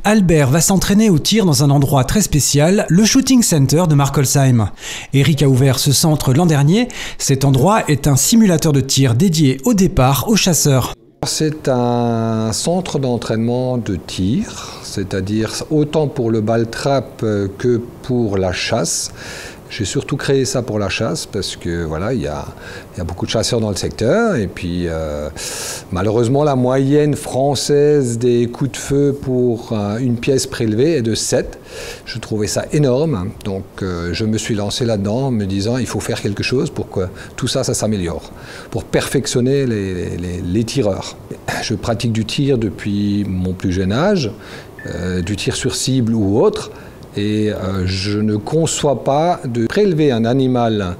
Albert va s'entraîner au tir dans un endroit très spécial, le Shooting Center de Markolsheim. Eric a ouvert ce centre l'an dernier. Cet endroit est un simulateur de tir dédié au départ aux chasseurs. C'est un centre d'entraînement de tir, c'est-à-dire autant pour le ball trap que pour la chasse. J'ai surtout créé ça pour la chasse parce que voilà, il y a beaucoup de chasseurs dans le secteur et puis malheureusement la moyenne française des coups de feu pour une pièce prélevée est de 7. Je trouvais ça énorme, donc je me suis lancé là-dedans en me disant il faut faire quelque chose pour que tout ça s'améliore, pour perfectionner les tireurs. Je pratique du tir depuis mon plus jeune âge, du tir sur cible ou autre. Et je ne conçois pas de prélever un animal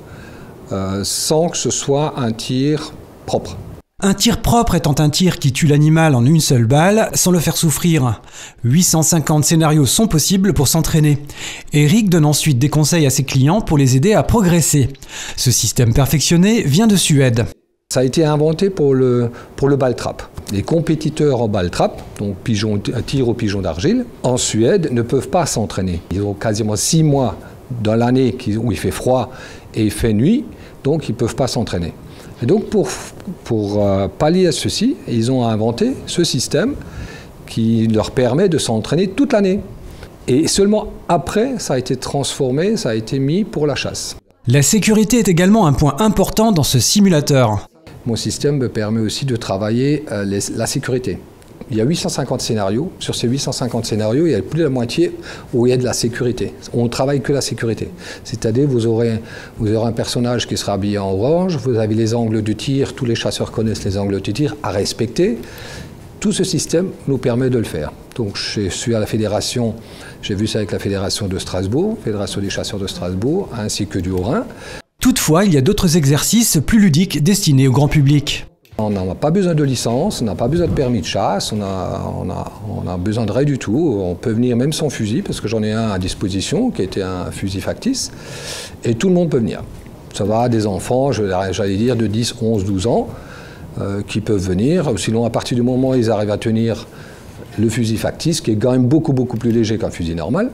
sans que ce soit un tir propre. Un tir propre étant un tir qui tue l'animal en une seule balle sans le faire souffrir. 850 scénarios sont possibles pour s'entraîner. Eric donne ensuite des conseils à ses clients pour les aider à progresser. Ce système perfectionné vient de Suède. Ça a été inventé pour le ball trap. Les compétiteurs en ball trap, donc tir au pigeon d'argile, en Suède ne peuvent pas s'entraîner. Ils ont quasiment 6 mois dans l'année où il fait froid et il fait nuit, donc ils ne peuvent pas s'entraîner. Et donc pour pallier à ceci, ils ont inventé ce système qui leur permet de s'entraîner toute l'année. Et seulement après, ça a été transformé, ça a été mis pour la chasse. La sécurité est également un point important dans ce simulateur. Mon système me permet aussi de travailler la sécurité. Il y a 850 scénarios. Sur ces 850 scénarios, il y a plus de la moitié où il y a de la sécurité. On ne travaille que la sécurité. C'est-à-dire vous aurez un personnage qui sera habillé en orange, vous avez les angles de tir, tous les chasseurs connaissent les angles de tir à respecter. Tout ce système nous permet de le faire. Donc je suis à la fédération, j'ai vu ça avec la fédération de Strasbourg, fédération des chasseurs de Strasbourg, ainsi que du Haut-Rhin. Toutefois, il y a d'autres exercices plus ludiques destinés au grand public. On n'a pas besoin de licence, on n'a pas besoin de permis de chasse, on a besoin de rien du tout. On peut venir même sans fusil, parce que j'en ai un à disposition, qui était un fusil factice, et tout le monde peut venir. Ça va des enfants, j'allais dire de 10, 11, 12 ans, qui peuvent venir. Sinon, à partir du moment où ils arrivent à tenir le fusil factice, qui est quand même beaucoup plus léger qu'un fusil normal,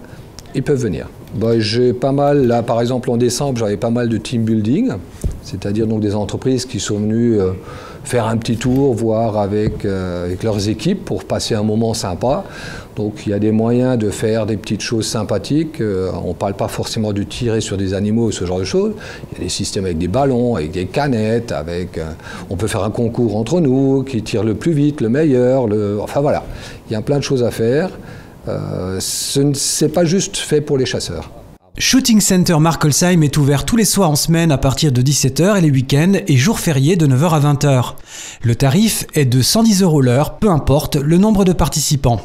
ils peuvent venir. J'ai pas mal, là par exemple en décembre, j'avais pas mal de team building, c'est-à-dire donc des entreprises qui sont venues faire un petit tour, voir avec leurs équipes pour passer un moment sympa. Donc il y a des moyens de faire des petites choses sympathiques. On ne parle pas forcément de tirer sur des animaux, ce genre de choses. Il y a des systèmes avec des ballons, avec des canettes, on peut faire un concours entre nous, qui tire le plus vite, le meilleur, enfin voilà. Il y a plein de choses à faire. Ce n'est pas juste fait pour les chasseurs. Shooting Center Markolsheim est ouvert tous les soirs en semaine à partir de 17 h et les week-ends et jours fériés de 9 h à 20 h. Le tarif est de 110 € l'heure, peu importe le nombre de participants.